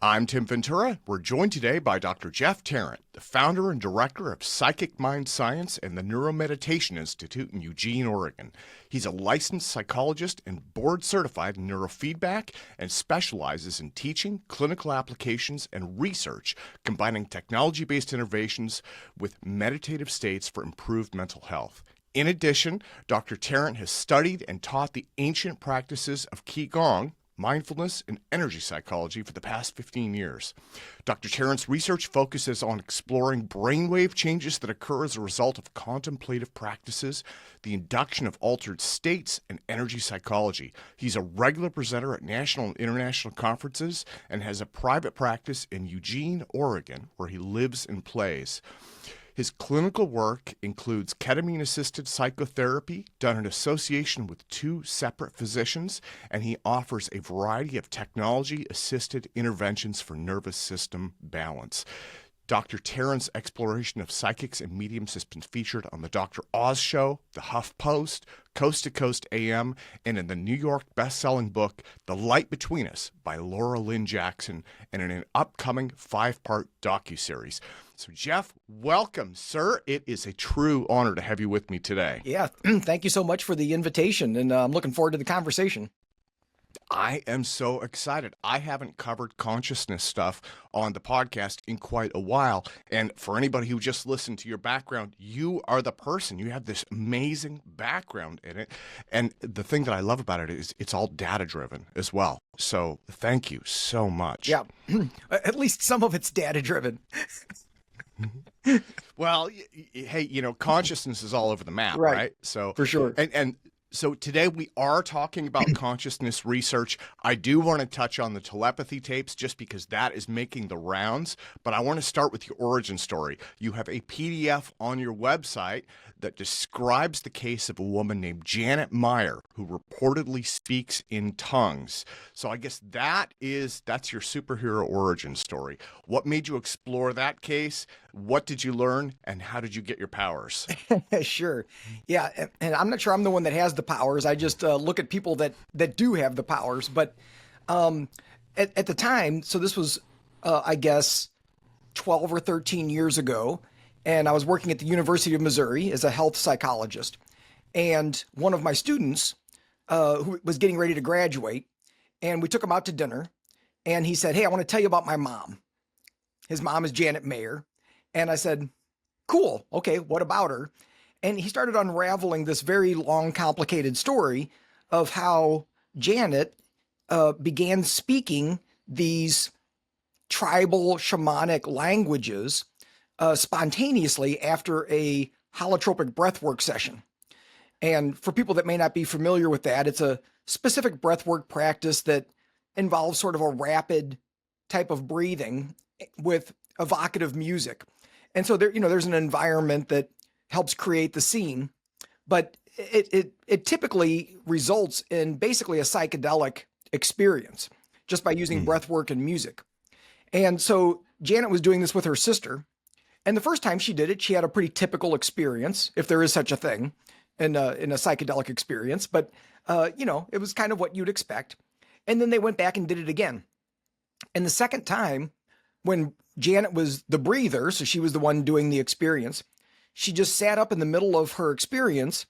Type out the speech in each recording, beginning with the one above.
I'm Tim Ventura. We're joined today by Dr. Jeff Tarrant, the founder and director of Psychic Mind Science and the Neuromeditation Institute in Eugene, Oregon. He's a licensed psychologist and board-certified in neurofeedback and specializes in teaching, clinical applications, and research, combining technology-based innovations with meditative states for improved mental health. In addition, Dr. Tarrant has studied and taught the ancient practices of qigong, mindfulness, and energy psychology for the past 15 years. Dr. Tarrant's research focuses on exploring brainwave changes that occur as a result of contemplative practices, the induction of altered states, and energy psychology. He's a regular presenter at national and international conferences and has a private practice in Eugene, Oregon, where he lives and plays. His clinical work includes ketamine-assisted psychotherapy done in association with 2 separate physicians, and he offers a variety of technology-assisted interventions for nervous system balance. Dr. Tarrant's exploration of psychics and mediums has been featured on the Dr. Oz Show, the HuffPost, Coast to Coast AM, and in the New York best-selling book, The Light Between Us by Laura Lynn Jackson, and in an upcoming 5-part docuseries. So Jeff, welcome, sir. It is a true honor to have you with me today. Yeah, thank you so much for the invitation, and I'm looking forward to the conversation. I am so excited. I haven't covered consciousness stuff on the podcast in quite a while. And for anybody who just listened to your background, you are the person. You have this amazing background in it. And the thing that I love about it is it's all data-driven as well. So thank you so much. Yeah, at least some of it's data-driven. Well, hey, consciousness is all over the map, right? So for sure. And so today we are talking about consciousness research. I do want to touch on the telepathy tapes just because that is making the rounds, but I want to start with your origin story. You have a PDF on your website that describes the case of a woman named Janet Meyer who reportedly speaks in tongues. So I guess that's your superhero origin story. What made you explore that case? What did you learn, and how did you get your powers? Sure. Yeah, and I'm not sure I'm the one that has the powers. I just look at people that do have the powers. But at the time, so this was, I guess, 12 or 13 years ago, and I was working at the University of Missouri as a health psychologist. And one of my students who was getting ready to graduate, and we took him out to dinner, and he said, "Hey, I want to tell you about my mom." His mom is Janet Meyer. And I said, "Cool. Okay, what about her?" And he started unraveling this very long, complicated story of how Janet began speaking these tribal shamanic languages spontaneously after a holotropic breathwork session. And for people that may not be familiar with that, it's a specific breathwork practice that involves sort of a rapid type of breathing with evocative music. And so there's an environment that helps create the scene, but it typically results in basically a psychedelic experience just by using breath work and music. And so Janet was doing this with her sister, and the first time she did it, she had a pretty typical experience, if there is such a thing, in a psychedelic experience. But it was kind of what you'd expect. And then they went back and did it again. And the second time, when Janet was the breather, so she was the one doing the experience, she just sat up in the middle of her experience,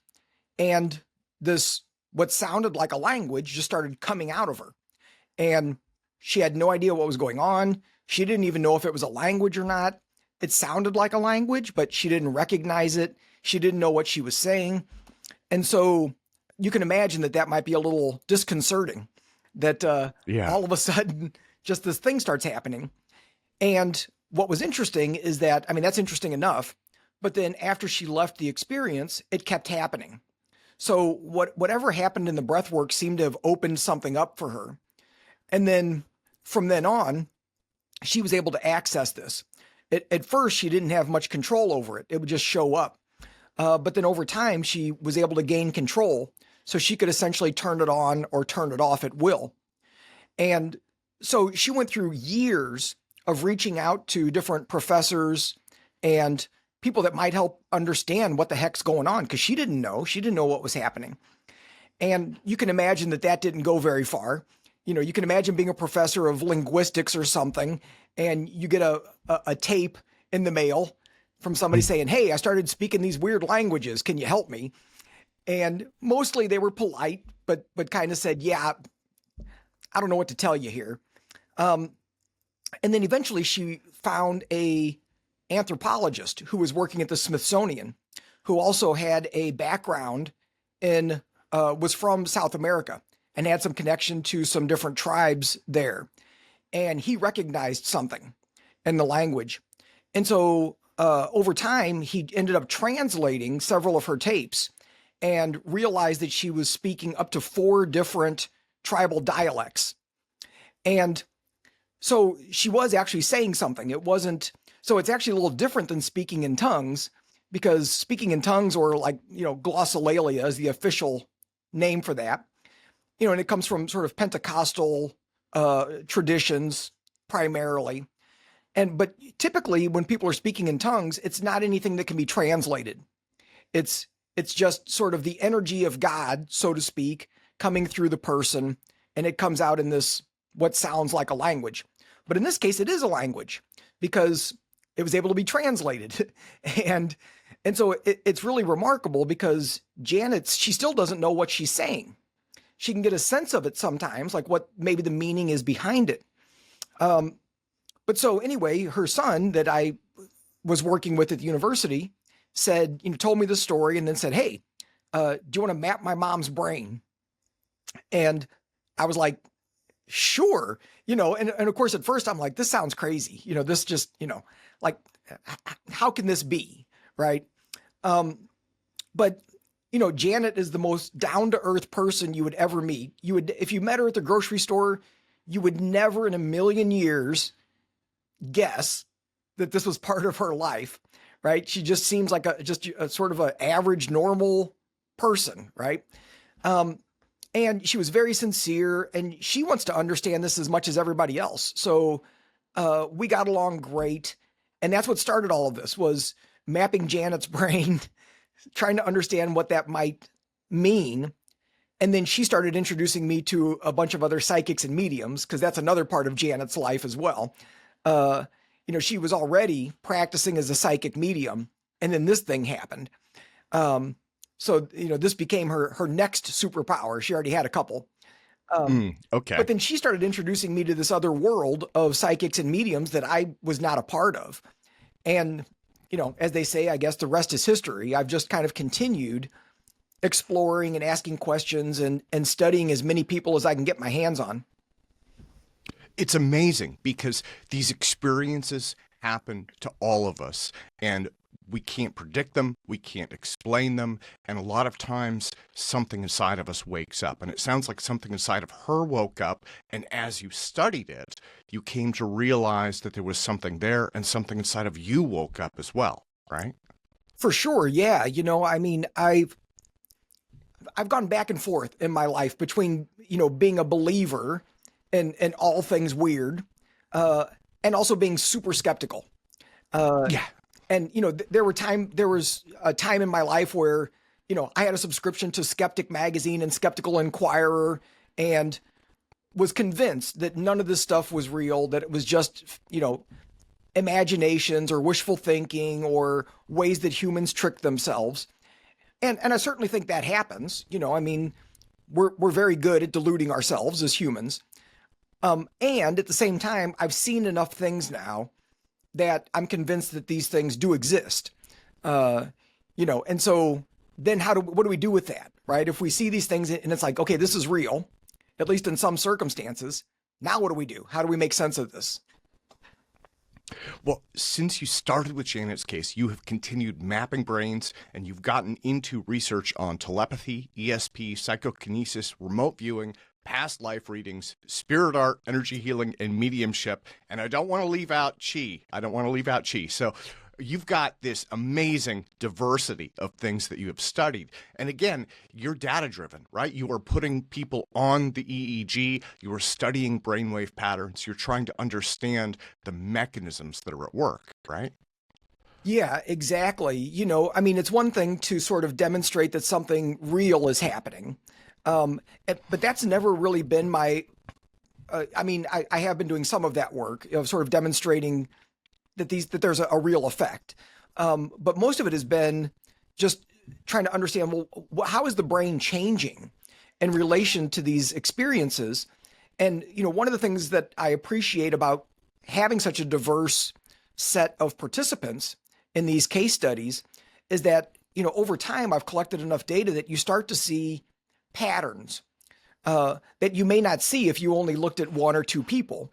and this, what sounded like a language, just started coming out of her. And she had no idea what was going on. She didn't even know if it was a language or not. It sounded like a language, but she didn't recognize it. She didn't know what she was saying. And so you can imagine that might be a little disconcerting, that all of a sudden just this thing starts happening. And what was interesting is that, that's interesting enough, but then after she left the experience, it kept happening. So whatever happened in the breathwork seemed to have opened something up for her. And then from then on, she was able to access this. At first, she didn't have much control over it. It would just show up. But then over time, she was able to gain control, so she could essentially turn it on or turn it off at will. And so she went through years of reaching out to different professors and people that might help understand what the heck's going on, because she didn't know what was happening. And you can imagine that didn't go very far. you can imagine being a professor of linguistics or something, and you get a tape in the mail from somebody saying, "Hey, I started speaking these weird languages. Can you help me?" And mostly they were polite, but kind of said, "Yeah, I don't know what to tell you here." And then eventually she found a anthropologist who was working at the Smithsonian, who also had a background in was from South America and had some connection to some different tribes there. And he recognized something in the language. And so over time, he ended up translating several of her tapes and realized that she was speaking up to 4 different tribal dialects. And so she was actually saying something. It wasn't, so it's actually a little different than speaking in tongues, because speaking in tongues, or like, glossolalia is the official name for that, and it comes from sort of Pentecostal traditions primarily. But typically when people are speaking in tongues, it's not anything that can be translated. It's just sort of the energy of God, so to speak, coming through the person, and it comes out in this, what sounds like a language. But in this case, it is a language because it was able to be translated. and so it's really remarkable, because Janet, she still doesn't know what she's saying. She can get a sense of it sometimes, like what maybe the meaning is behind it. But so anyway, her son that I was working with at the university said, told me the story and then said, "Hey, do you want to map my mom's brain?" And I was like, "Sure." And of course, at first I'm like, this sounds crazy. This just, like, how can this be? Right. But, Janet is the most down to earth person you would ever meet. If you met her at the grocery store, you would never in a million years guess that this was part of her life. Right. She just seems like a sort of an average, normal person. Right. And she was very sincere, and she wants to understand this as much as everybody else. So we got along great. And that's what started all of this, was mapping Janet's brain, trying to understand what that might mean. And then she started introducing me to a bunch of other psychics and mediums, because that's another part of Janet's life as well. She was already practicing as a psychic medium, and then this thing happened. So, this became her next superpower. She already had a couple. Okay. But then she started introducing me to this other world of psychics and mediums that I was not a part of. And, as they say, I guess the rest is history. I've just kind of continued exploring and asking questions and studying as many people as I can get my hands on. It's amazing, because these experiences happen to all of us, and we can't predict them, we can't explain them, and a lot of times something inside of us wakes up. And it sounds like something inside of her woke up, and as you studied it, you came to realize that there was something there, and something inside of you woke up as well, right? For sure, yeah. I've gone back and forth in my life between, being a believer in all things weird, and also being super skeptical. Yeah. And, there was a time in my life where, I had a subscription to Skeptic Magazine and Skeptical Inquirer, and was convinced that none of this stuff was real, that it was just, imaginations or wishful thinking or ways that humans trick themselves. And I certainly think that happens. We're very good at deluding ourselves as humans. And at the same time, I've seen enough things now that I'm convinced that these things do exist. And so then what do we do with that, right? If we see these things and it's like, okay, this is real, at least in some circumstances, now what do we do? How do we make sense of this? Well, since you started with Janet's case, you have continued mapping brains, and you've gotten into research on telepathy, ESP, psychokinesis, remote viewing, past life readings, spirit art, energy healing, and mediumship. And I don't want to leave out qi. So you've got this amazing diversity of things that you have studied. And again, you're data driven, right? You are putting people on the EEG. You are studying brainwave patterns. You're trying to understand the mechanisms that are at work, right? Yeah, exactly. It's one thing to sort of demonstrate that something real is happening. But that's never really been my I mean, I have been doing some of that work of sort of demonstrating that there's a real effect. But most of it has been just trying to understand, well, how is the brain changing in relation to these experiences? And, one of the things that I appreciate about having such a diverse set of participants in these case studies is that, over time, I've collected enough data that you start to see patterns that you may not see if you only looked at one or two people.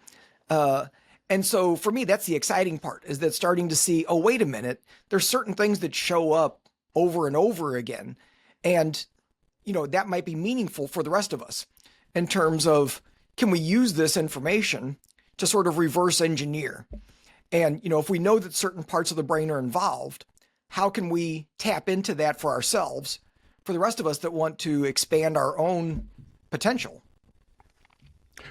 And so for me, that's the exciting part, is that starting to see, oh, wait a minute, there's certain things that show up over and over again. And, that might be meaningful for the rest of us in terms of, can we use this information to sort of reverse engineer? And, if we know that certain parts of the brain are involved, how can we tap into that for ourselves, for the rest of us that want to expand our own potential?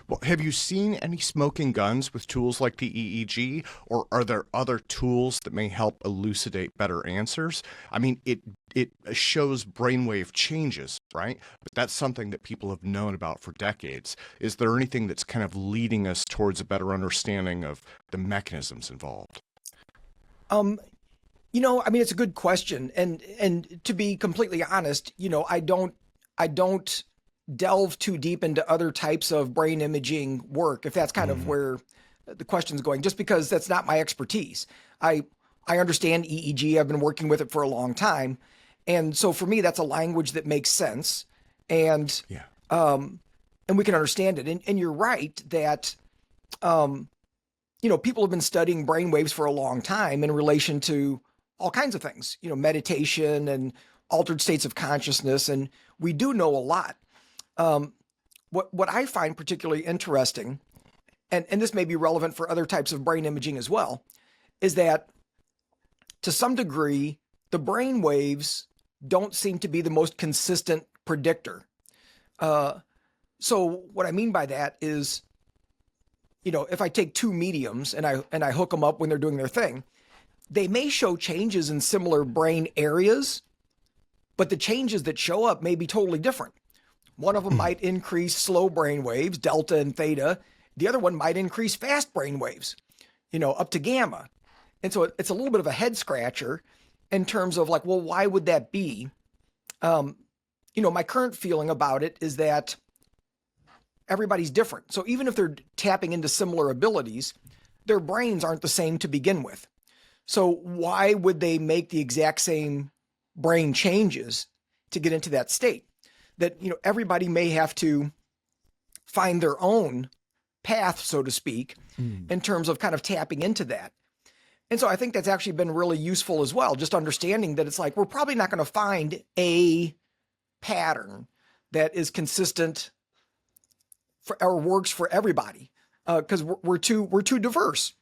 Well, have you seen any smoking guns with tools like the EEG, or are there other tools that may help elucidate better answers? I mean, it shows brainwave changes, right? But that's something that people have known about for decades. Is there anything that's kind of leading us towards a better understanding of the mechanisms involved? I mean, it's a good question. And to be completely honest, I don't delve too deep into other types of brain imaging work, if that's kind of where the question's going, just because that's not my expertise. I understand EEG. I've been working with it for a long time. And so for me, that's a language that makes sense. And, and we can understand it. And you're right that, people have been studying brainwaves for a long time in relation to all kinds of things, meditation and altered states of consciousness. And we do know a lot. What I find particularly interesting, and this may be relevant for other types of brain imaging as well, is that to some degree, the brain waves don't seem to be the most consistent predictor. So what I mean by that is, if I take two mediums and I hook them up when they're doing their thing, they may show changes in similar brain areas, but the changes that show up may be totally different. One of them might increase slow brain waves, delta and theta. The other one might increase fast brain waves, up to gamma. And so it's a little bit of a head scratcher in terms of like, well, why would that be? My current feeling about it is that everybody's different. So even if they're tapping into similar abilities, their brains aren't the same to begin with. So why would they make the exact same brain changes to get into that state? That, everybody may have to find their own path, so to speak, in terms of kind of tapping into that. And so I think that's actually been really useful as well, just understanding that it's like, we're probably not going to find a pattern that is consistent or works for everybody, because we're too diverse,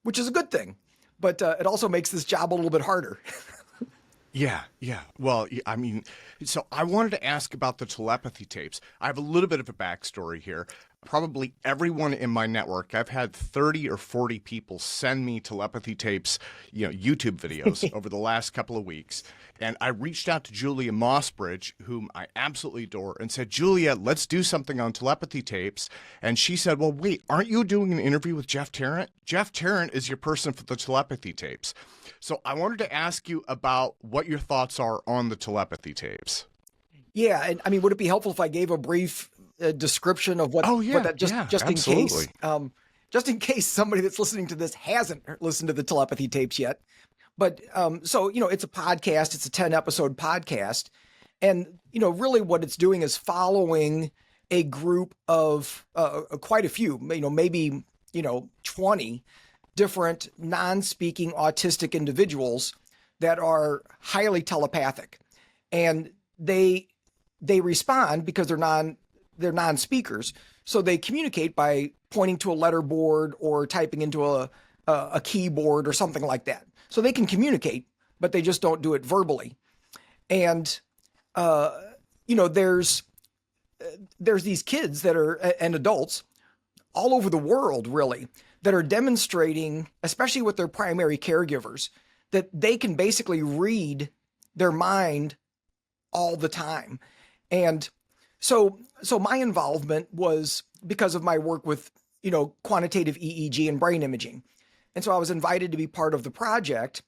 which is a good thing. But it also makes this job a little bit harder. Yeah. Well, I mean, so I wanted to ask about the telepathy tapes. I have a little bit of a backstory here. Probably everyone in my network, I've had 30 or 40 people send me telepathy tapes, YouTube videos over the last couple of weeks. And I reached out to Julia Mossbridge, whom I absolutely adore, and said, Julia, let's do something on telepathy tapes. And she said, well, wait, aren't you doing an interview with Jeff Tarrant? Jeff Tarrant is your person for the telepathy tapes. So I wanted to ask you about what your thoughts are on the telepathy tapes. Yeah. And I mean, would it be helpful if I gave a brief description of what that just absolutely. just in case somebody that's listening to this hasn't listened to the telepathy tapes yet. But so, it's a podcast, it's a 10-episode podcast. And, really what it's doing is following a group of quite a few, maybe 20 different non-speaking autistic individuals that are highly telepathic. And they respond because they're non-speakers. So they communicate by pointing to a letterboard or typing into a keyboard or something like that. So they can communicate, but they just don't do it verbally. And, there's these kids that are, and adults all over the world, really, that are demonstrating, especially with their primary caregivers, that they can basically read their mind all the time. And So my involvement was because of my work with, quantitative EEG and brain imaging. And so I was invited to be part of the project,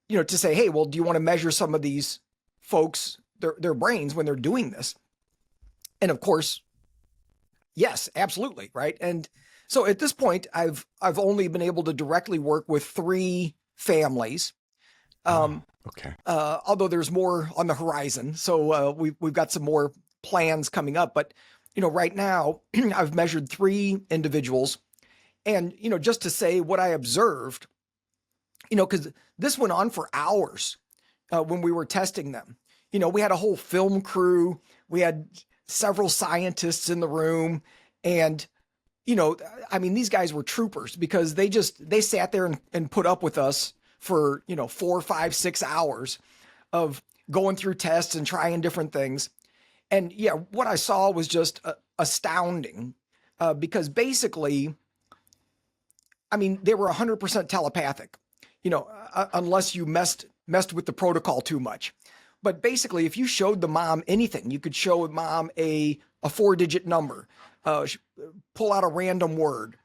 to say, hey, well, do you want to measure some of these folks, their brains when they're doing this? And of course, yes, absolutely. Right. And so at this point, I've only been able to directly work with 3 families. Okay. Although there's more on the horizon. So we've got some more plans coming up. But, right now I've measured 3 individuals. And, just to say what I observed, because this went on for hours when we were testing them. We had a whole film crew. We had several scientists in the room. And, these guys were troopers because they sat there and put up with us for, 4, 5, 6 hours of going through tests and trying different things. And yeah, what I saw was just astounding because basically, they were 100% telepathic, unless you messed with the protocol too much. But basically, if you showed the mom anything, you could show mom a 4-digit number, pull out a random word,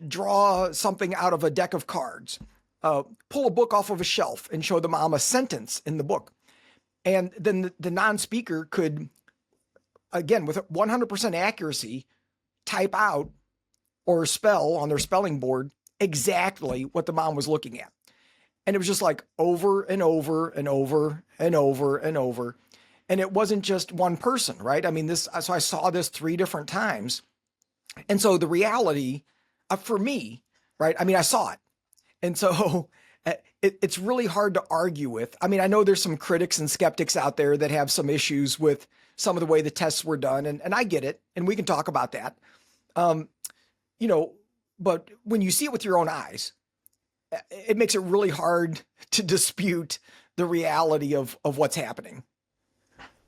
draw something out of a deck of cards, pull a book off of a shelf and show the mom a sentence in the book. And then the non-speaker could, again, with 100% accuracy, type out or spell on their spelling board exactly what the mom was looking at. And it was just like over and over and over and over and over. And it wasn't just one person, right? So I saw this 3 different times. And so the reality for me, right? I saw it. And so it's really hard to argue with. I know there's some critics and skeptics out there that have some issues with some of the way the tests were done. And I get it. And we can talk about that. But when you see it with your own eyes, it makes it really hard to dispute the reality of what's happening.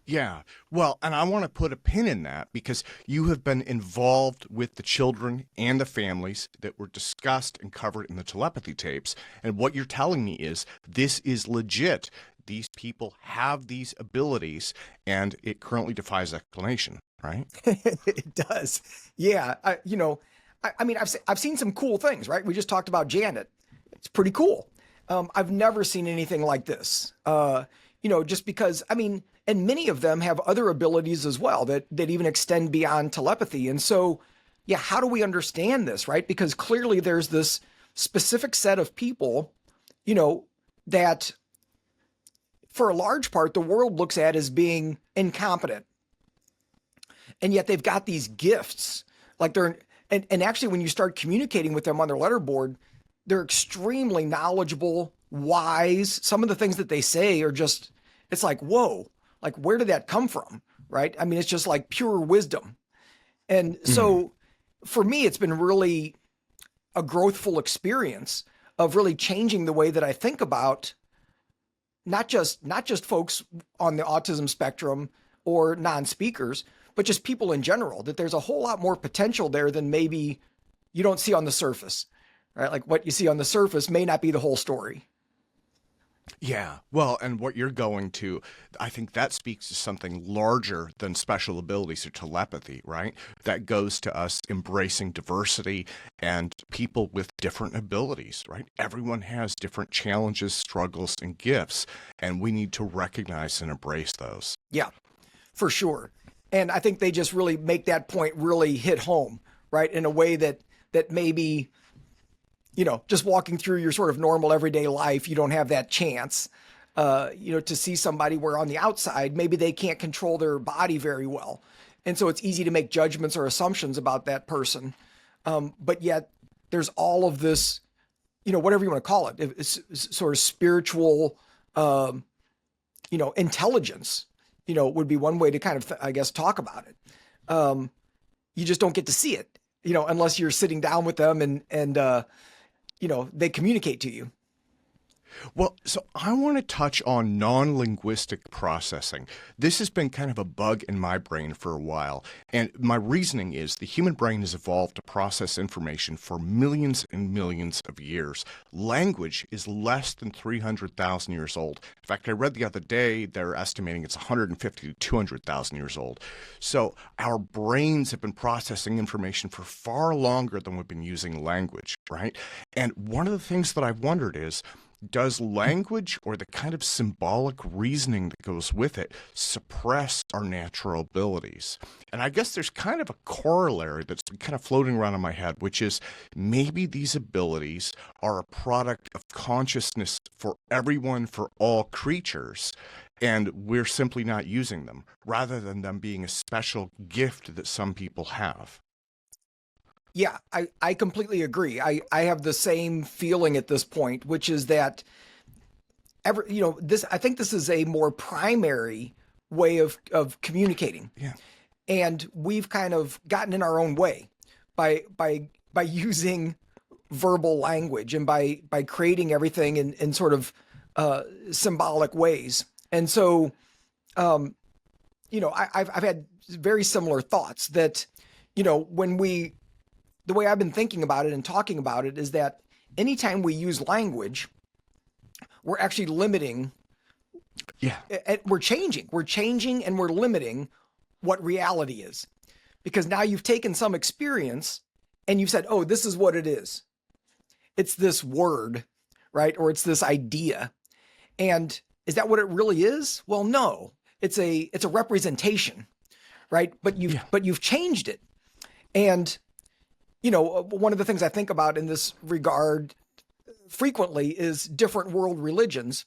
Yeah. Well, and I want to put a pin in that because you have been involved with the children and the families that were discussed and covered in the telepathy tapes. And what you're telling me is this is legit. These people have these abilities and it currently defies explanation, right? It does. Yeah. I've seen some cool things, right? We just talked about Janet. It's pretty cool. I've never seen anything like this. Just because, and many of them have other abilities as well that even extend beyond telepathy. And so, yeah, how do we understand this, right? Because clearly there's this specific set of people, that for a large part, the world looks at as being incompetent. And yet they've got these gifts, like and actually when you start communicating with them on their letterboard, they're extremely knowledgeable, wise. Some of the things that they say are just, it's like, whoa, like where did that come from? Right. It's just like pure wisdom. And so for me, it's been really a growthful experience of really changing the way that I think about not just folks on the autism spectrum or non-speakers, but just people in general, that there's a whole lot more potential there than maybe you don't see on the surface, right? Like what you see on the surface may not be the whole story. Yeah. Well, and what you're going to, I think that speaks to something larger than special abilities or telepathy, right? That goes to us embracing diversity and people with different abilities, right? Everyone has different challenges, struggles, and gifts, and we need to recognize and embrace those. Yeah, for sure. And I think they just really make that point really hit home, right? In a way that maybe, just walking through your sort of normal everyday life, you don't have that chance, to see somebody where on the outside, maybe they can't control their body very well. And so it's easy to make judgments or assumptions about that person. But yet there's all of this, whatever you want to call it, it's sort of spiritual, intelligence, would be one way to kind of, I guess, talk about it. You just don't get to see it, unless you're sitting down with them and they communicate to you. Well, so I want to touch on non-linguistic processing. This has been kind of a bug in my brain for a while, and my reasoning is the human brain has evolved to process information for millions and millions of years. Language is less than 300,000 years old. In fact, I read the other day they're estimating it's 150 to 200,000 years old. So our brains have been processing information for far longer than we've been using language, right? And one of the things that I've wondered is, does language or the kind of symbolic reasoning that goes with it suppress our natural abilities? And I guess there's kind of a corollary that's been kind of floating around in my head, which is maybe these abilities are a product of consciousness for everyone, for all creatures, and we're simply not using them, rather than them being a special gift that some people have. Yeah, I completely agree. I have the same feeling at this point, which is that I think this is a more primary way of communicating. Yeah. And we've kind of gotten in our own way by using verbal language and by creating everything in sort of symbolic ways. And so I've had very similar thoughts that, the way I've been thinking about it and talking about it is that anytime we use language, we're actually limiting. Yeah. We're changing and we're limiting what reality is, because now you've taken some experience and you've said, oh, this is what it is. It's this word, right? Or it's this idea. And is that what it really is? Well, no, it's a representation, right? But you've changed it. And one of the things I think about in this regard frequently is different world religions,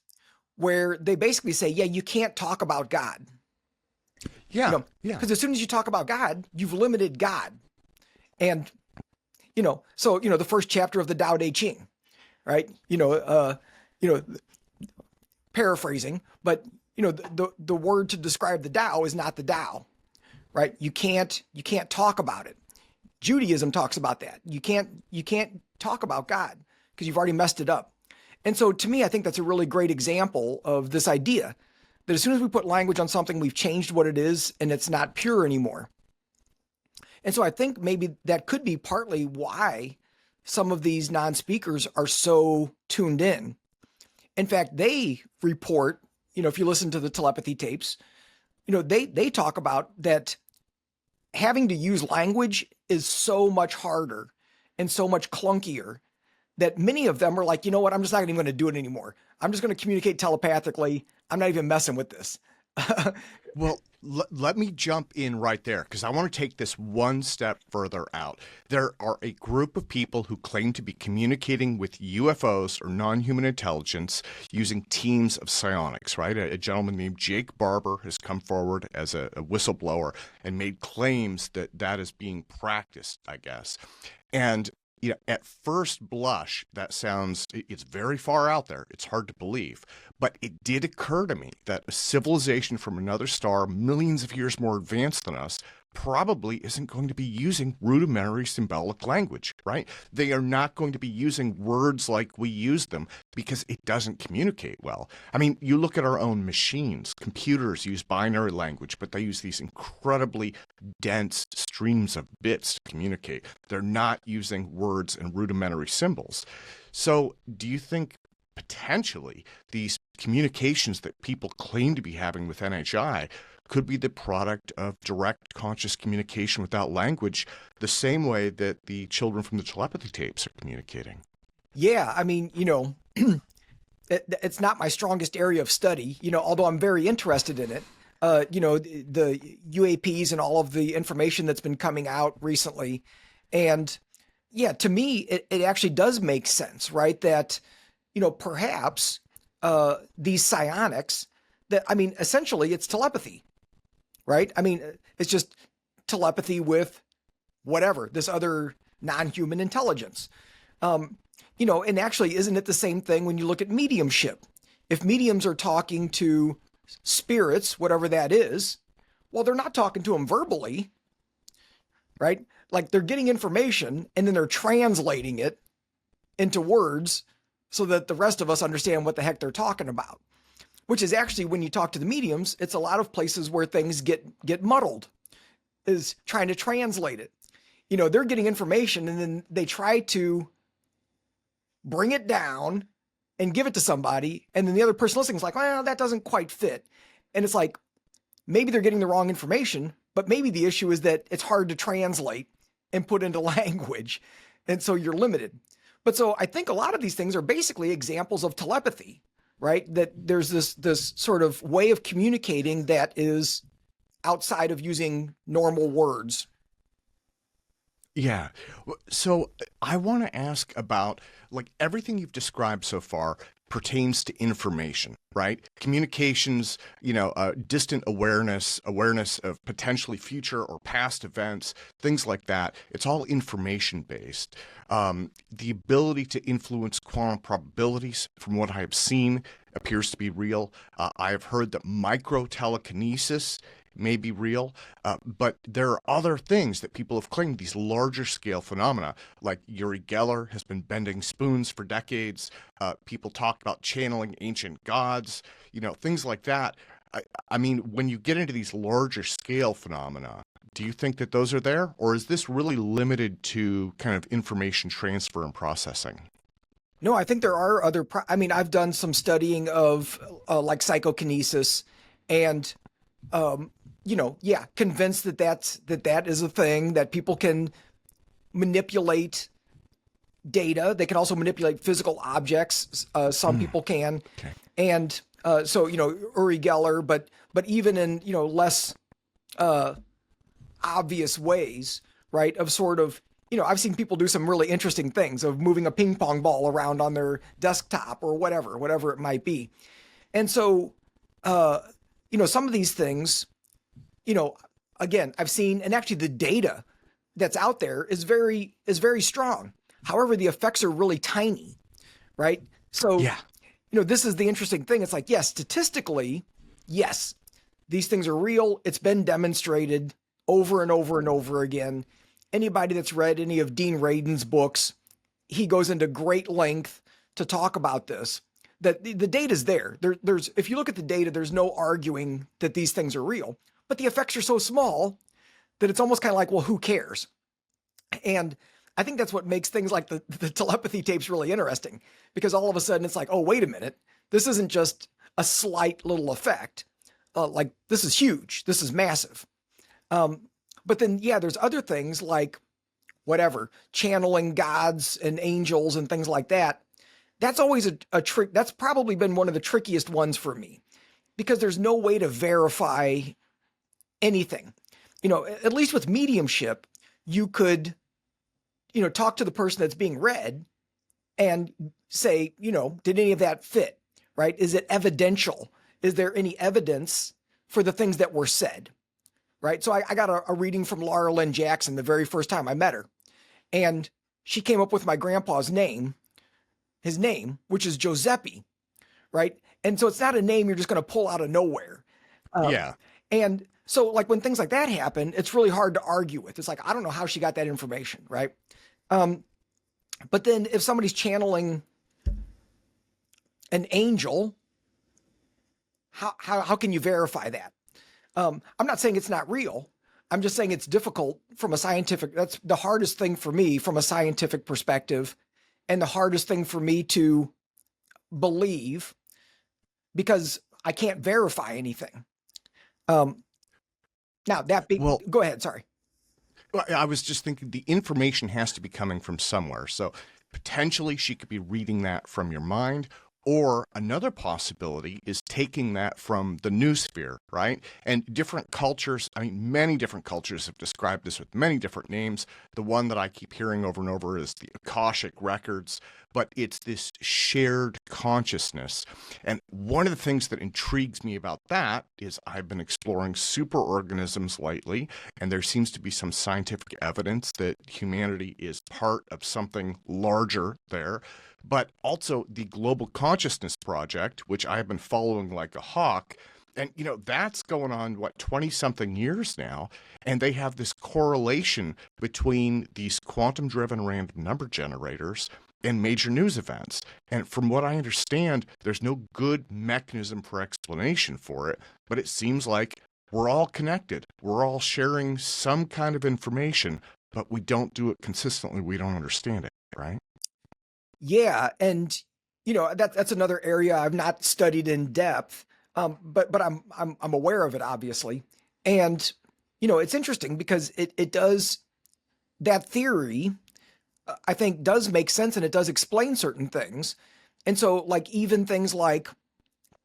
where they basically say, yeah, you can't talk about God. Yeah. Yeah. Because as soon as you talk about God, you've limited God. And, so, the first chapter of the Tao Te Ching, right? Paraphrasing, but, the word to describe the Tao is not the Tao, right? You can't talk about it. Judaism talks about that. You can't talk about God because you've already messed it up. And so to me, I think that's a really great example of this idea that as soon as we put language on something, we've changed what it is and it's not pure anymore. And so I think maybe that could be partly why some of these non-speakers are so tuned in. In fact, they report, if you listen to the telepathy tapes, they talk about that having to use language is so much harder and so much clunkier that many of them are like, you know what, I'm just not even going to do it anymore. I'm just going to communicate telepathically. I'm not even messing with this. Well, let me jump in right there, because I want to take this one step further out. There are a group of people who claim to be communicating with UFOs or non-human intelligence using teams of psionics, right? A gentleman named Jake Barber has come forward as a whistleblower and made claims that that is being practiced, I guess. And at first blush, it's very far out there. It's hard to believe. But it did occur to me that a civilization from another star, millions of years more advanced than us, probably isn't going to be using rudimentary symbolic language, right? They are not going to be using words like we use them because it doesn't communicate well. I mean, you look at our own machines. Computers use binary language, but they use these incredibly dense streams of bits to communicate. They're not using words and rudimentary symbols. So do you think potentially these communications that people claim to be having with NHI could be the product of direct conscious communication without language, the same way that the children from the telepathy tapes are communicating? Yeah, I mean, it's not my strongest area of study, although I'm very interested in it. The UAPs and all of the information that's been coming out recently. And yeah, to me, it actually does make sense, right? That, perhaps these psionics, essentially it's telepathy, right? I mean, it's just telepathy with whatever, this other non-human intelligence. And actually, isn't it the same thing when you look at mediumship? If mediums are talking to spirits, whatever that is, well, they're not talking to them verbally, right? Like they're getting information and then they're translating it into words so that the rest of us understand what the heck they're talking about. Which is actually, when you talk to the mediums, it's a lot of places where things get muddled, is trying to translate it. They're getting information and then they try to bring it down and give it to somebody. And then the other person listening is like, well, that doesn't quite fit. And it's like, maybe they're getting the wrong information, but maybe the issue is that it's hard to translate and put into language. And so you're limited. But so I think a lot of these things are basically examples of telepathy, right? That there's this sort of way of communicating that is outside of using normal words. Yeah. So I want to ask about, like, everything you've described so far pertains to information, right? Communications, distant awareness of potentially future or past events, things like that. It's all information based. The ability to influence quantum probabilities, from what I have seen, appears to be real. I have heard that micro telekinesis may be real, but there are other things that people have claimed, these larger scale phenomena, like Uri Geller has been bending spoons for decades. People talk about channeling ancient gods, things like that. I mean, when you get into these larger scale phenomena, do you think that those are there, or is this really limited to kind of information transfer and processing? No, I think there are other, I've done some studying of like psychokinesis and, convinced that is a thing, that people can manipulate data. They can also manipulate physical objects. Some people can. Okay. And so, Uri Geller, but even in, less obvious ways, right, of sort of, I've seen people do some really interesting things of moving a ping pong ball around on their desktop or whatever it might be. And so, some of these things, again, I've seen, and actually the data that's out there is very strong. However, the effects are really tiny, right? So, Yeah. This is the interesting thing. It's like, yes, statistically, yes, these things are real. It's been demonstrated over and over and over again. Anybody that's read any of Dean Radin's books, he goes into great length to talk about this, that the data's there. There's, if you look at the data, there's no arguing that these things are real, but the effects are so small that it's almost kind of like, well, who cares? And I think that's what makes things like the telepathy tapes really interesting, because all of a sudden it's like, oh, wait a minute. This isn't just a slight little effect. Like, this is huge. This is massive. But then, yeah, there's other things like channeling gods and angels and things like that. That's always a trick. That's probably been one of the trickiest ones for me, because there's no way to verify anything. At least with mediumship, you could, talk to the person that's being read and say, did any of that fit, right? Is it evidential? Is there any evidence for the things that were said, right? So I got a reading from Laura Lynn Jackson the very first time I met her, and she came up with my grandpa's name, his name, which is Giuseppe, right? And so it's not a name you're just going to pull out of nowhere. Yeah. And so, like, when things like that happen, it's really hard to argue with. It's like, I don't know how she got that information, right? But then if somebody's channeling an angel, how can you verify that? I'm not saying it's not real. I'm just saying it's difficult from a scientific, that's the hardest thing for me from a scientific perspective, and the hardest thing for me to believe, because I can't verify anything. Now that being, Well, go ahead. Sorry. Well, I was just thinking the information has to be coming from somewhere. So potentially she could be reading that from your mind, or another possibility is taking that from the Noösphere, right? And different cultures, many different cultures have described this with many different names. The one that I keep hearing over and over is the Akashic records, but it's this shared consciousness. And one of the things that intrigues me about that is I've been exploring superorganisms lately, and there seems to be some scientific evidence that humanity is part of something larger there. But also the Global Consciousness Project, which I have been following like a hawk, And, that's going on, 20 something years now. And they have this correlation between these quantum driven random number generators and major news events. And from what I understand, there's no good mechanism for explanation for it, but it seems like we're all connected. We're all sharing some kind of information, but we don't do it consistently. We don't understand it, right? Yeah, and that's another area I've not studied in depth, but I'm aware of it, obviously. And it's interesting because it does, that theory, I think, does make sense, and it does explain certain things. And so, like, even things like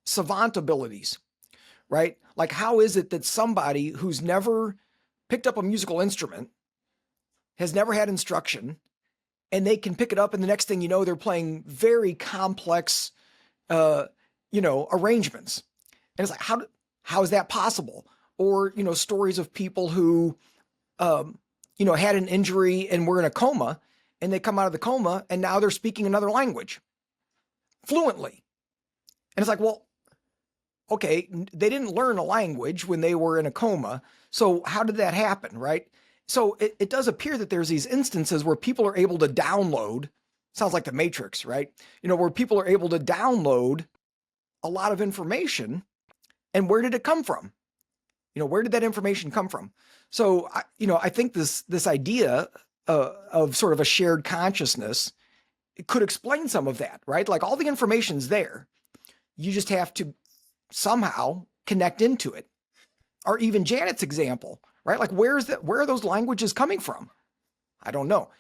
savant abilities, right? Like, how is it that somebody who's never picked up a musical instrument, has never had instruction, and they can pick it up, and the next thing you know, they're playing very complex, arrangements. And it's like, how is that possible? Or, stories of people who, had an injury and were in a coma, and they come out of the coma, and now they're speaking another language fluently. And it's like, well, okay, they didn't learn a language when they were in a coma. So how did that happen, right? So it does appear that there's these instances where people are able to download, sounds like the Matrix, right? Where people are able to download a lot of information. And where did it come from? Where did that information come from? So, I think this idea of sort of a shared consciousness, it could explain some of that, right? Like, all the information's there. You just have to somehow connect into it. Or even Janet's example, right? Like, where are those languages coming from? I don't know.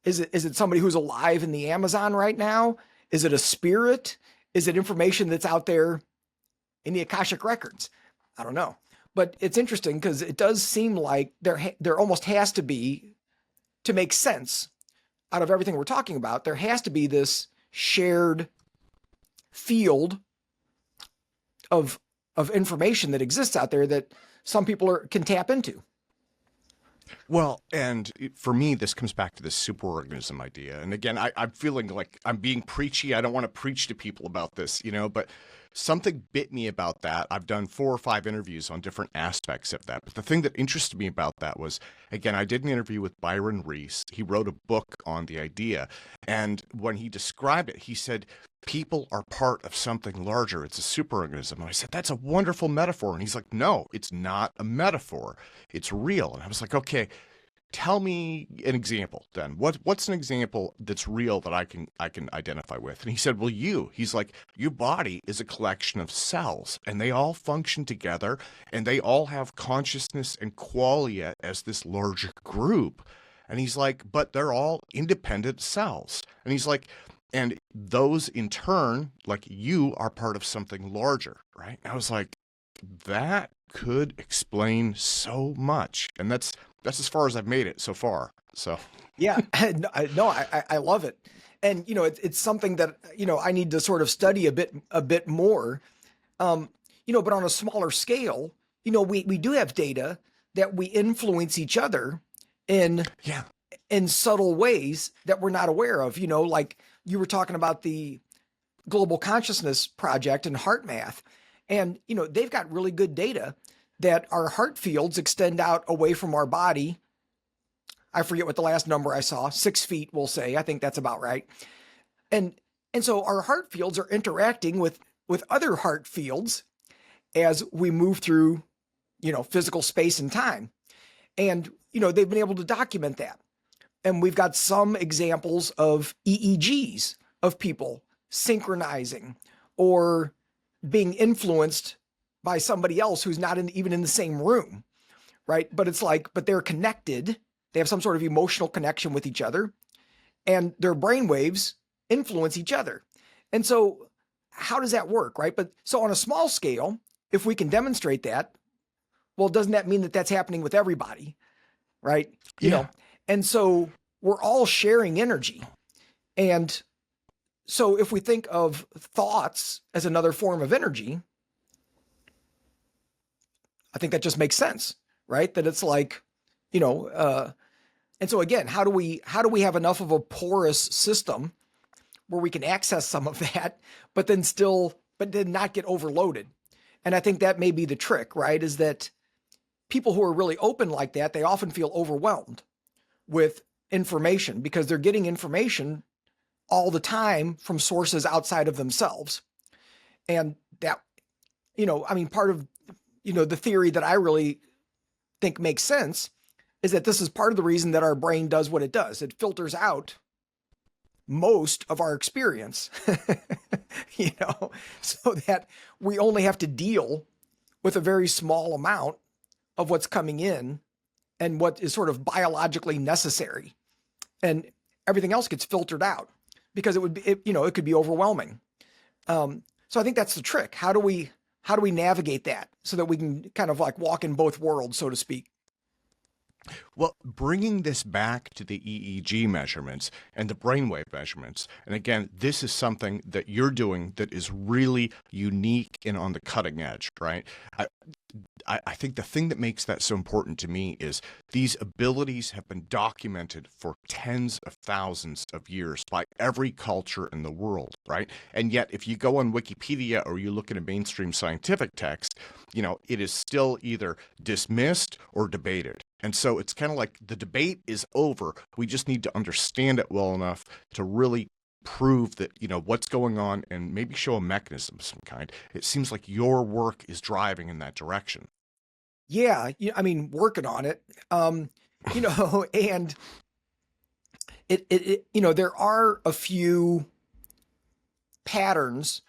Is it somebody who's alive in the Amazon right now? Is it a spirit? Is it information that's out there in the Akashic records? I don't know. But it's interesting because it does seem like there almost has to be, to make sense out of everything we're talking about, there has to be this shared field of information that exists out there that some people can tap into. Well, and for me, this comes back to the superorganism idea. And again, I'm feeling like I'm being preachy. I don't want to preach to people about this, but something bit me about that. I've done 4 or 5 interviews on different aspects of that. But the thing that interested me about that was, again, I did an interview with Byron Reese. He wrote a book on the idea. And when he described it, he said, people are part of something larger. It's a superorganism. And I said, that's a wonderful metaphor. And he's like, no, it's not a metaphor. It's real. And I was like, okay, tell me an example then. What's an example that's real that I can identify with? And he said, well, he's like, your body is a collection of cells, and they all function together, and they all have consciousness and qualia as this larger group. And he's like, but they're all independent cells. And he's like, and those in turn, like, you are part of something larger, right? And I was like, that could explain so much. And that's as far as I've made it so far. So yeah, no, I love it. And, it's something that, I need to sort of study a bit more, but on a smaller scale, we do have data that we influence each other in subtle ways that we're not aware of, like you were talking about the Global Consciousness Project and heart math. And, they've got really good data that our heart fields extend out away from our body. I forget what the last number I saw, 6 feet, we'll say. I think that's about right. And so our heart fields are interacting with other heart fields as we move through, physical space and time. And, they've been able to document that. And we've got some examples of EEGs of people synchronizing or being influenced by somebody else who's not even in the same room, right? But it's like, but they're connected. They have some sort of emotional connection with each other, and their brainwaves influence each other. And so how does that work, right? But so on a small scale, if we can demonstrate that, well, doesn't that mean that that's happening with everybody, right? And so we're all sharing energy. And so if we think of thoughts as another form of energy, I think that just makes sense, right? That it's like, and so again, how do we have enough of a porous system where we can access some of that, but then not get overloaded? And I think that may be the trick, right? Is that people who are really open like that, they often feel overwhelmed with information because they're getting information all the time from sources outside of themselves. And that, I mean, part of, the theory that I really think makes sense is that this is part of the reason that our brain does what it does. It filters out most of our experience, so that we only have to deal with a very small amount of what's coming in and what is sort of biologically necessary. And everything else gets filtered out because it could be overwhelming. So I think that's the trick. How do we navigate that so that we can kind of like walk in both worlds, so to speak? Well, bringing this back to the EEG measurements and the brainwave measurements, and again, this is something that you're doing that is really unique and on the cutting edge, right? I think the thing that makes that so important to me is these abilities have been documented for tens of thousands of years by every culture in the world, right? And yet, if you go on Wikipedia or you look at a mainstream scientific text, it is still either dismissed or debated. And so it's kind of like the debate is over. We just need to understand it well enough to really prove that, what's going on and maybe show a mechanism of some kind. It seems like your work is driving in that direction. Yeah, I mean, working on it, and there are a few patterns,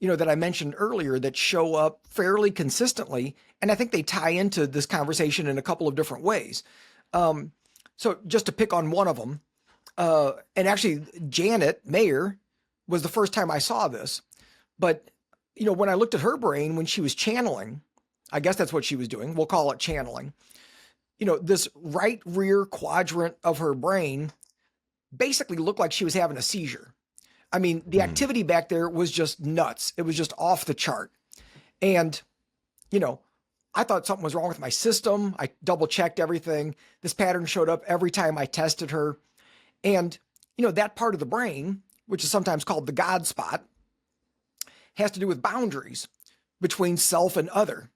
that I mentioned earlier that show up fairly consistently. And I think they tie into this conversation in a couple of different ways. So just to pick on one of them, and actually Janet Mayer was the first time I saw this. But, when I looked at her brain when she was channeling, I guess that's what she was doing. We'll call it channeling. This right rear quadrant of her brain basically looked like she was having a seizure. I mean, the activity back there was just nuts. It was just off the chart. And, I thought something was wrong with my system. I double checked everything. This pattern showed up every time I tested her. And, that part of the brain, which is sometimes called the God spot, has to do with boundaries between self and other.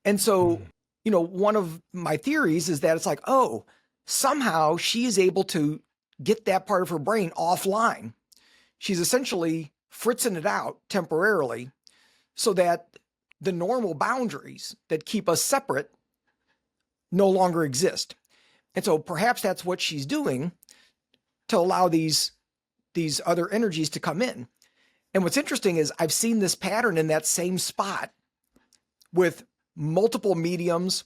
And so, one of my theories is that it's like, oh, somehow she is able to get that part of her brain offline. She's essentially fritzing it out temporarily so that the normal boundaries that keep us separate no longer exist. And so perhaps that's what she's doing to allow these other energies to come in. And what's interesting is I've seen this pattern in that same spot with multiple mediums.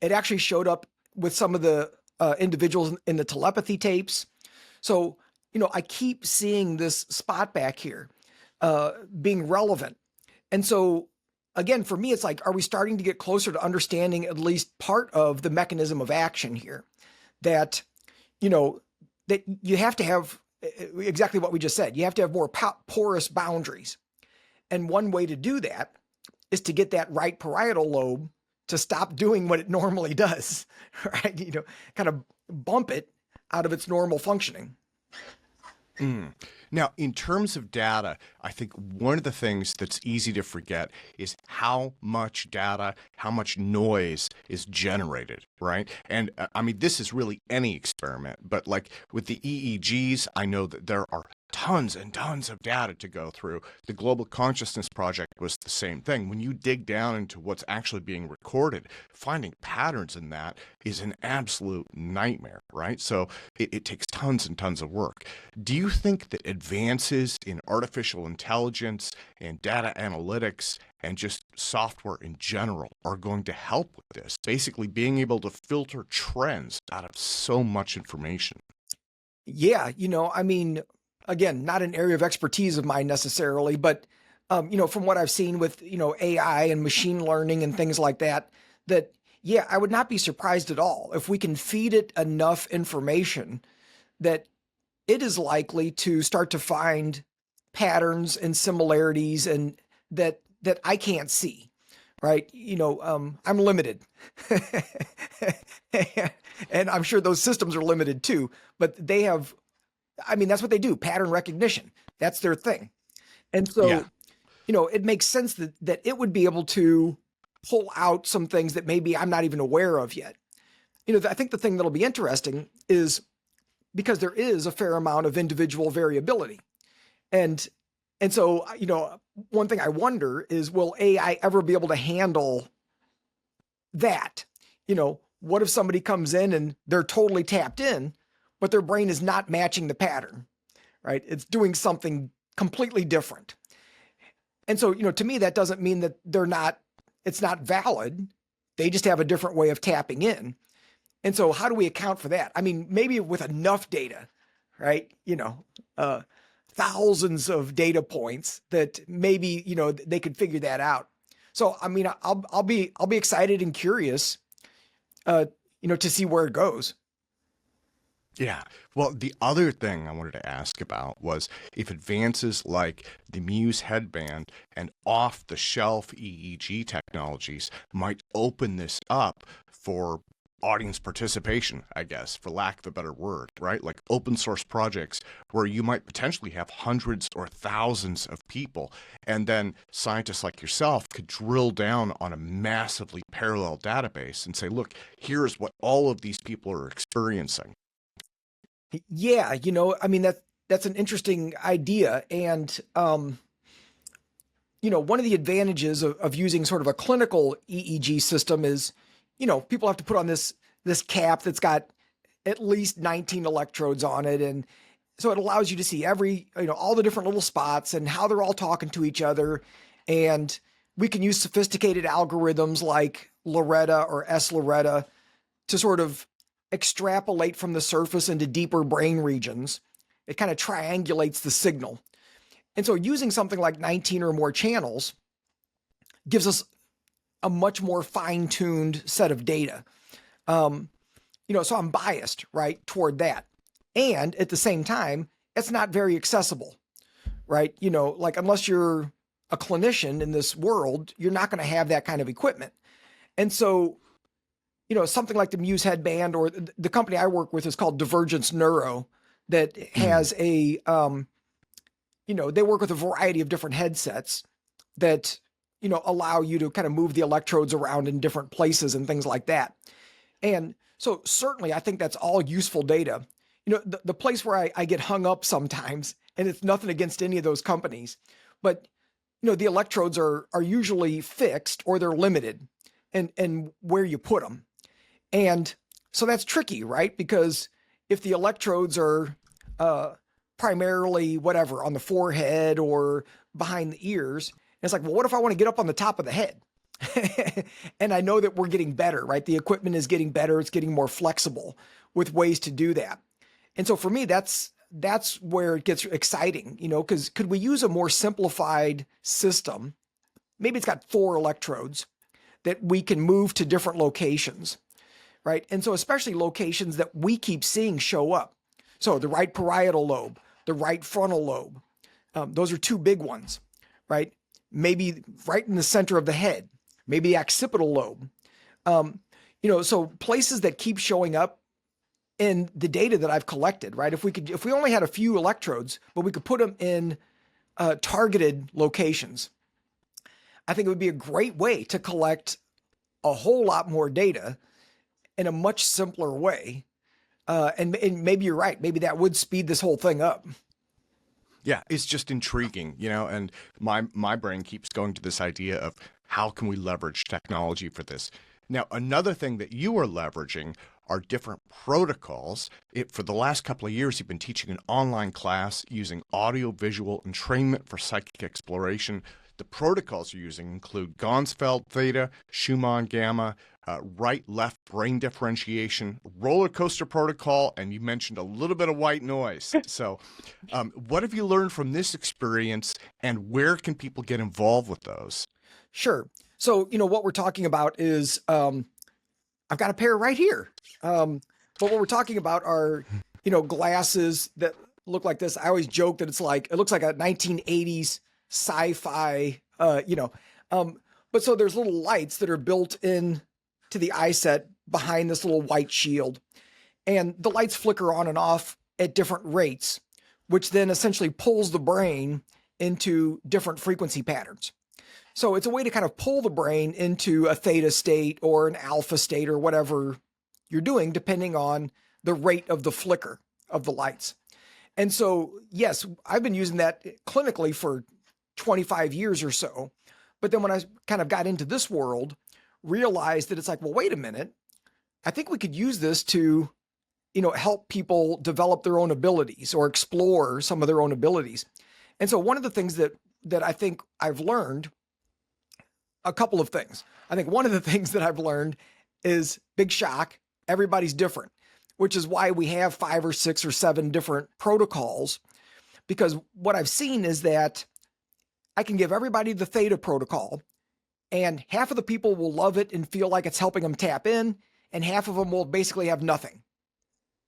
It actually showed up with some of the individuals in the telepathy tapes. So, I keep seeing this spot back here being relevant. And so, again, for me, it's like, are we starting to get closer to understanding at least part of the mechanism of action here? That, that you have to have exactly what we just said. You have to have more porous boundaries. And one way to do that is to get that right parietal lobe to stop doing what it normally does, right? Kind of bump it out of its normal functioning. Now, in terms of data, I think one of the things that's easy to forget is how much data, how much noise is generated, right? And I mean, this is really any experiment, but like with the EEGs, I know that there are tons and tons of data to go through. The Global Consciousness Project was the same thing. When you dig down into what's actually being recorded, finding patterns in that is an absolute nightmare, right? So it takes tons and tons of work. Do you think that advances in artificial intelligence and data analytics and just software in general are going to help with this? Basically being able to filter trends out of so much information. Yeah, I mean, again, not an area of expertise of mine necessarily, but from what I've seen with AI and machine learning and things like that, yeah, I would not be surprised at all if we can feed it enough information that it is likely to start to find patterns and similarities and that I can't see. Right. I'm limited and I'm sure those systems are limited too, but they have, I mean, that's what they do. Pattern recognition. That's their thing. And so, Yeah. it makes sense that it would be able to pull out some things that maybe I'm not even aware of yet. I think the thing that'll be interesting is because there is a fair amount of individual variability. And so, one thing I wonder is, will AI ever be able to handle that? What if somebody comes in and they're totally tapped in, but their brain is not matching the pattern, right? It's doing something completely different. And so, to me, that doesn't mean that it's not valid. They just have a different way of tapping in. And so how do we account for that? I mean, maybe with enough data, right? Thousands of data points that maybe, they could figure that out. So, I mean, I'll be excited and curious, to see where it goes. Yeah. Well, the other thing I wanted to ask about was if advances like the Muse headband and off-the-shelf EEG technologies might open this up for audience participation, I guess, for lack of a better word, right? Like open source projects where you might potentially have hundreds or thousands of people, and then scientists like yourself could drill down on a massively parallel database and say, look, here's what all of these people are experiencing. Yeah, I mean, that's an interesting idea. And, one of the advantages of using sort of a clinical EEG system is, people have to put on this cap that's got at least 19 electrodes on it. And so it allows you to see all the different little spots and how they're all talking to each other. And we can use sophisticated algorithms like Loretta or S-Loretta to sort of extrapolate from the surface into deeper brain regions. It kind of triangulates the signal. And so using something like 19 or more channels gives us a much more fine-tuned set of data. So I'm biased, right, toward that. And at the same time, it's not very accessible, right? Like unless you're a clinician in this world, you're not going to have that kind of equipment. And so, something like the Muse headband, or the company I work with is called Divergence Neuro, that has they work with a variety of different headsets that, allow you to kind of move the electrodes around in different places and things like that. And so certainly I think that's all useful data. The place where I get hung up sometimes, and it's nothing against any of those companies, but, the electrodes are usually fixed or they're limited and where you put them. And so that's tricky, right? Because if the electrodes are primarily whatever on the forehead or behind the ears, it's like, well, what if I want to get up on the top of the head? And I know that we're getting better, right? The equipment is getting better. It's getting more flexible with ways to do that. And so for me, that's where it gets exciting, because could we use a more simplified system? Maybe it's got 4 electrodes that we can move to different locations. Right. And so especially locations that we keep seeing show up. So the right parietal lobe, the right frontal lobe, those are 2 big ones, right? Maybe right in the center of the head, maybe the occipital lobe. So places that keep showing up in the data that I've collected, right? If we only had a few electrodes, but we could put them in targeted locations, I think it would be a great way to collect a whole lot more data in a much simpler way. And maybe you're right. Maybe that would speed this whole thing up. Yeah, it's just intriguing, and my brain keeps going to this idea of how can we leverage technology for this. Now, another thing that you are leveraging are different protocols. For the last couple of years, you've been teaching an online class using audio-visual entrainment for psychic exploration. The protocols you're using include Gonsfeld theta, Schumann gamma, right-left brain differentiation, roller coaster protocol, and you mentioned a little bit of white noise. So what have you learned from this experience, and where can people get involved with those? Sure. So, what we're talking about is, I've got a pair right here. But what we're talking about are, glasses that look like this. I always joke that it looks like a 1980s sci-fi, but so there's little lights that are built in to the eye set behind this little white shield. And the lights flicker on and off at different rates, which then essentially pulls the brain into different frequency patterns. So it's a way to kind of pull the brain into a theta state or an alpha state or whatever you're doing, depending on the rate of the flicker of the lights. And so, yes, I've been using that clinically for 25 years or so. But then when I kind of got into this world, realized that it's like, well, wait a minute. I think we could use this to, help people develop their own abilities or explore some of their own abilities. And so one of the things that I think I've learned, a couple of things. I think one of the things that I've learned is, big shock, everybody's different, which is why we have 5 or 6 or 7 different protocols. Because what I've seen is that I can give everybody the theta protocol, and half of the people will love it and feel like it's helping them tap in, and half of them will basically have nothing.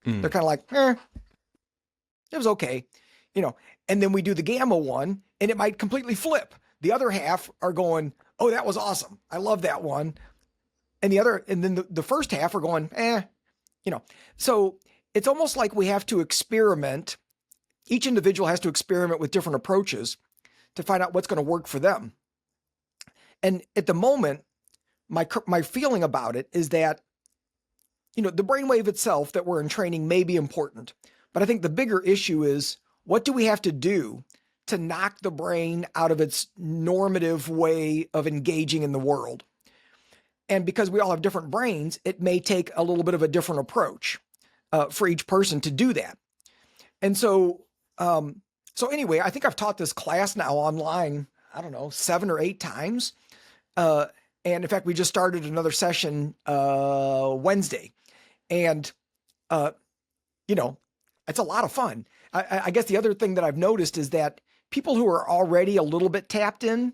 They're kind of like, it was okay, and then we do the gamma one and it might completely flip. The other half are going, oh, that was awesome. I love that one. And then the first half are going, so it's almost like we have to experiment. Each individual has to experiment with different approaches to find out what's going to work for them. And at the moment, my feeling about it is that, the brainwave itself that we're in training may be important, but I think the bigger issue is, what do we have to do to knock the brain out of its normative way of engaging in the world? And because we all have different brains, it may take a little bit of a different approach for each person to do that. And so anyway, I think I've taught this class now online, I don't know, 7 or 8 times. And in fact, we just started another session Wednesday. And, it's a lot of fun. I guess the other thing that I've noticed is that people who are already a little bit tapped in,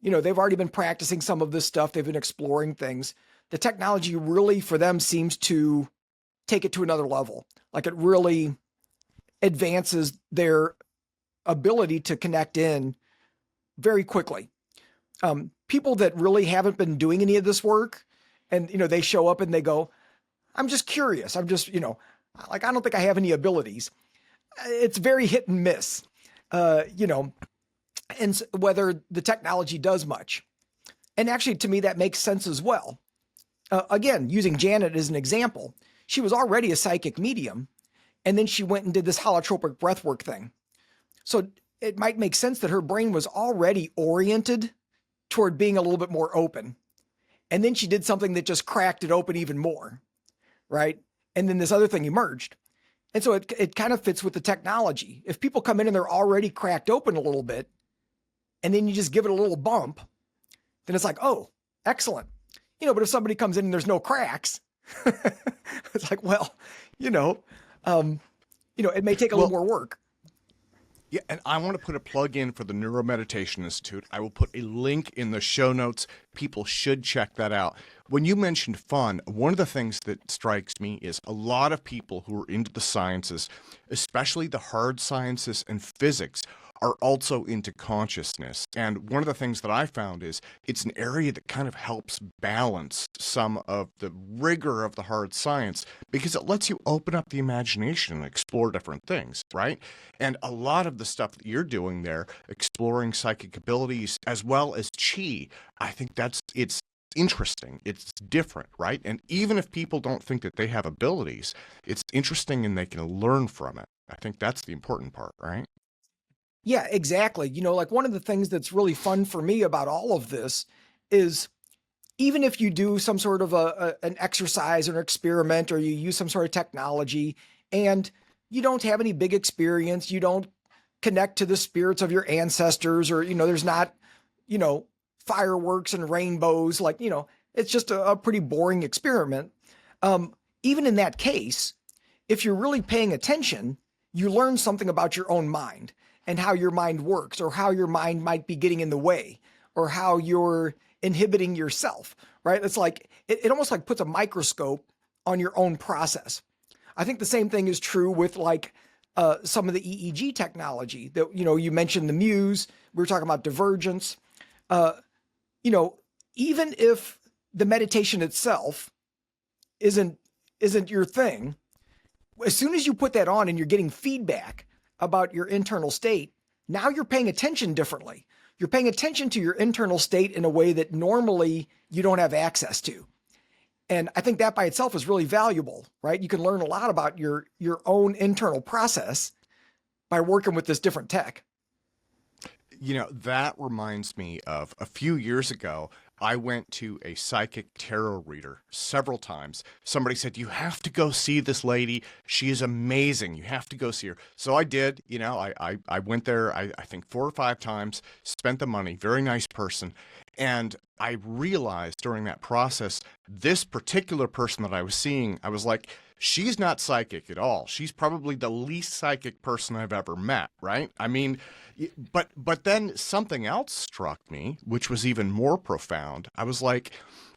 they've already been practicing some of this stuff. They've been exploring things. The technology really for them seems to take it to another level. Like it really advances their ability to connect in very quickly. People that really haven't been doing any of this work and, they show up and they go, I'm just curious. I'm just, I don't think I have any abilities. It's very hit and miss, and whether the technology does much. And actually, to me, that makes sense as well. Again, using Janet as an example, she was already a psychic medium, and then she went and did this holotropic breathwork thing. So it might make sense that her brain was already oriented toward being a little bit more open. And then she did something that just cracked it open even more, right? And then this other thing emerged. And so it kind of fits with the technology. If people come in and they're already cracked open a little bit, and then you just give it a little bump, then it's like, oh, excellent. But if somebody comes in and there's no cracks, it's like, well, it may take a little more work. Yeah, and I want to put a plug in for the Neuromeditation Institute. I will put a link in the show notes. People should check that out. When you mentioned fun, one of the things that strikes me is a lot of people who are into the sciences, especially the hard sciences and physics, are also into consciousness. And one of the things that I found is it's an area that kind of helps balance some of the rigor of the hard science because it lets you open up the imagination and explore different things, right? And a lot of the stuff that you're doing there, exploring psychic abilities as well as qi, I think it's interesting. It's different, right? And even if people don't think that they have abilities, it's interesting and they can learn from it. I think that's the important part, right? Yeah, exactly. One of the things that's really fun for me about all of this is even if you do some sort of an exercise or an experiment, or you use some sort of technology and you don't have any big experience, you don't connect to the spirits of your ancestors, or, there's not, fireworks and rainbows, it's just a pretty boring experiment. Even in that case, if you're really paying attention, you learn something about your own mind and how your mind works, or how your mind might be getting in the way, or how you're inhibiting yourself, right? It's like, it almost like puts a microscope on your own process. I think the same thing is true with some of the EEG technology that, you mentioned the Muse, we were talking about divergence. Even if the meditation itself isn't your thing, as soon as you put that on and you're getting feedback about your internal state, now you're paying attention differently. You're paying attention to your internal state in a way that normally you don't have access to. And I think that by itself is really valuable, right? You can learn a lot about your own internal process by working with this different tech. You know, that reminds me of a few years ago, I went to a psychic tarot reader several times. Somebody said, you have to go see this lady. She is amazing. You have to go see her. So I did. You know, I went there, I think 4 or 5 times, spent the money, very nice person. And I realized during that process, this particular person that I was seeing, I was like, she's not psychic at all. She's probably the least psychic person I've ever met, right? I mean, but then something else struck me, which was even more profound. I was like,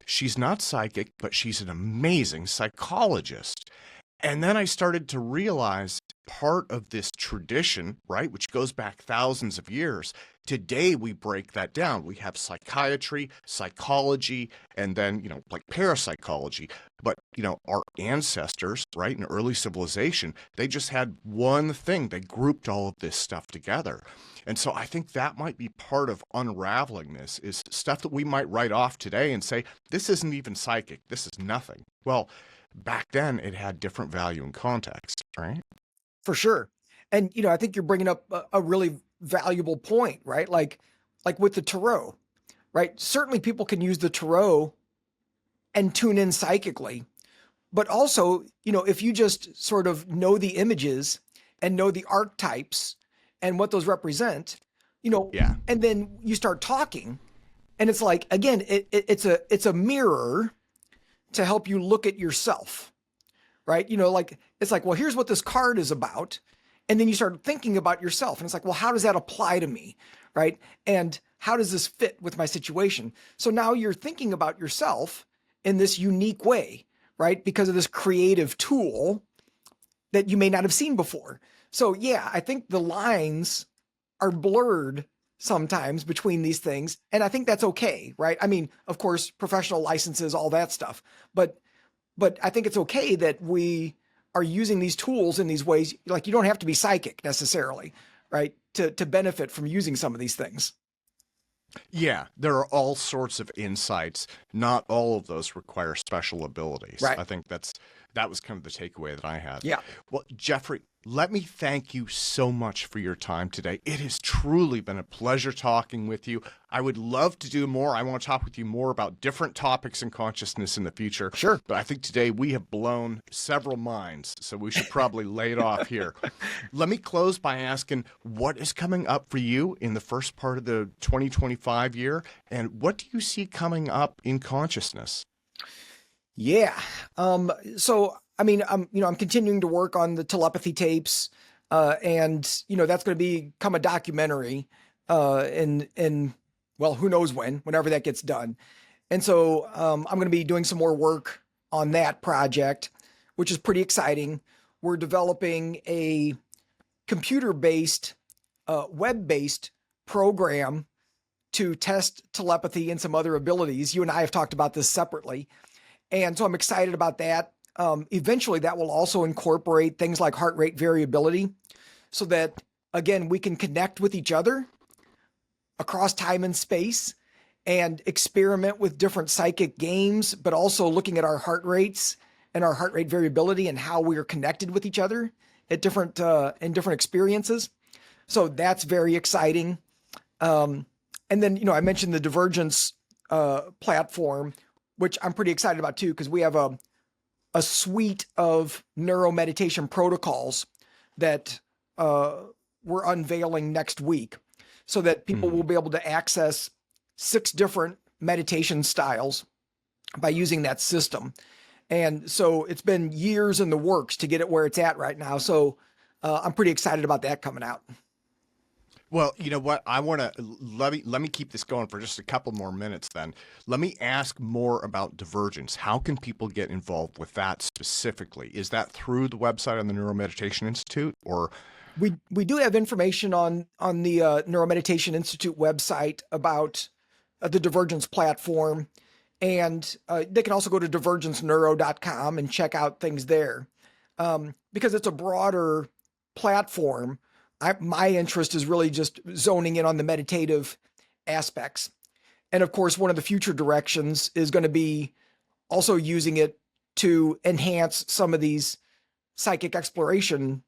she's not psychic, but she's an amazing psychologist. And then I started to realize part of this tradition, right, which goes back thousands of years. Today, we break that down. We have psychiatry, psychology, and then, you know, like parapsychology. But, you know, our ancestors, right, in early civilization, they just had one thing. They grouped all of this stuff together. And so I think that might be part of unraveling this, is stuff that we might write off today and say, this isn't even psychic. This is nothing. Well, back then, it had different value and context, right? For sure. And, you know, I think you're bringing up a really valuable point, right? Like with the tarot, right? Certainly people can use the tarot and tune in psychically, but also, you know, if you just sort of know the images and know the archetypes and what those represent, you know, Yeah. and then you start talking, and it's like, again, it's a mirror to help you look at yourself, right? You know, like, it's like, well, here's what this card is about. And then you start thinking about yourself, and it's like, well, how does that apply to me, right? And how does this fit with my situation? So now you're thinking about yourself in this unique way, right? Because of this creative tool that you may not have seen before. So yeah, I think the lines are blurred sometimes between these things. And I think that's okay, right? I mean, of course, professional licenses, all that stuff. But I think it's okay that we are using these tools in these ways. Like, you don't have to be psychic necessarily, right? To benefit from using some of these things. Yeah, there are all sorts of insights. Not all of those require special abilities. Right. I think that was kind of the takeaway that I had. Yeah. Well, Jeffrey, let me thank you so much for your time today. It has truly been a pleasure talking with you. I would love to do more. I want to talk with you more about different topics in consciousness in the future. Sure. But I think today we have blown several minds, so we should probably lay it off here. Let me close by asking, what is coming up for you in the first part of the 2025 year, and what do you see coming up in consciousness? Yeah. So, I mean, I'm continuing to work on the telepathy tapes, and, you know, that's going to become a documentary, well, who knows whenever that gets done. And so, I'm going to be doing some more work on that project, which is pretty exciting. We're developing a computer-based, web-based program to test telepathy and some other abilities. You and I have talked about this separately. And so I'm excited about that. Eventually, that will also incorporate things like heart rate variability, so that, again, we can connect with each other across time and space and experiment with different psychic games, but also looking at our heart rates and our heart rate variability and how we are connected with each other at different in different experiences. So that's very exciting. And then, you know, I mentioned the Divergence platform, which I'm pretty excited about too, because we have a suite of neuromeditation protocols that we're unveiling next week, so that people will be able to access 6 different meditation styles by using that system. And so it's been years in the works to get it where it's at right now. So I'm pretty excited about that coming out. Well, you know what? I want to let me keep this going for just a couple more minutes then. Let me ask more about Divergence. How can people get involved with that specifically? Is that through the website on the Neuromeditation Institute, or? We do have information on the Neuromeditation Institute website about the Divergence platform, and they can also go to divergenceneuro.com and check out things there, because it's a broader platform. my interest is really just zoning in on the meditative aspects. And of course, one of the future directions is going to be also using it to enhance some of these psychic exploration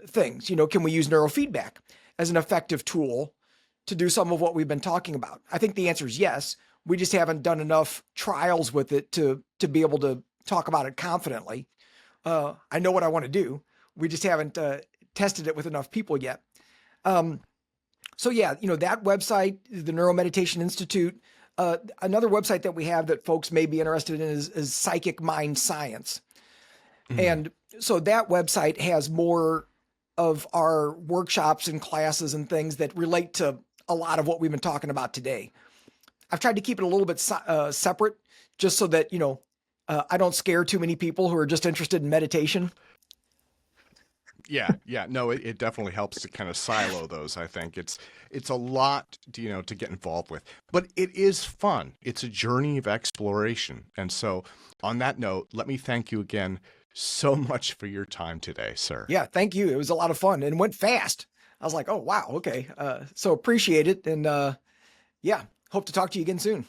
things. Can we use neurofeedback as an effective tool to do some of what we've been talking about? I think the answer is yes. We just haven't done enough trials with it to be able to talk about it confidently. I know what I want to do. We just haven't tested it with enough people yet. So yeah, that website, the Neuromeditation Institute. Another website that we have that folks may be interested in is Psychic Mind Science. And so that website has more of our workshops and classes and things that relate to a lot of what we've been talking about today. I've tried to keep it a little bit separate just so that, I don't scare too many people who are just interested in meditation. Yeah. No, it definitely helps to kind of silo those. I think it's a lot, to get involved with, but it is fun. It's a journey of exploration. And so on that note, let me thank you again so much for your time today, sir. Yeah, thank you. It was a lot of fun and went fast. I was like, oh, wow. Okay. So appreciate it. And yeah, hope to talk to you again soon.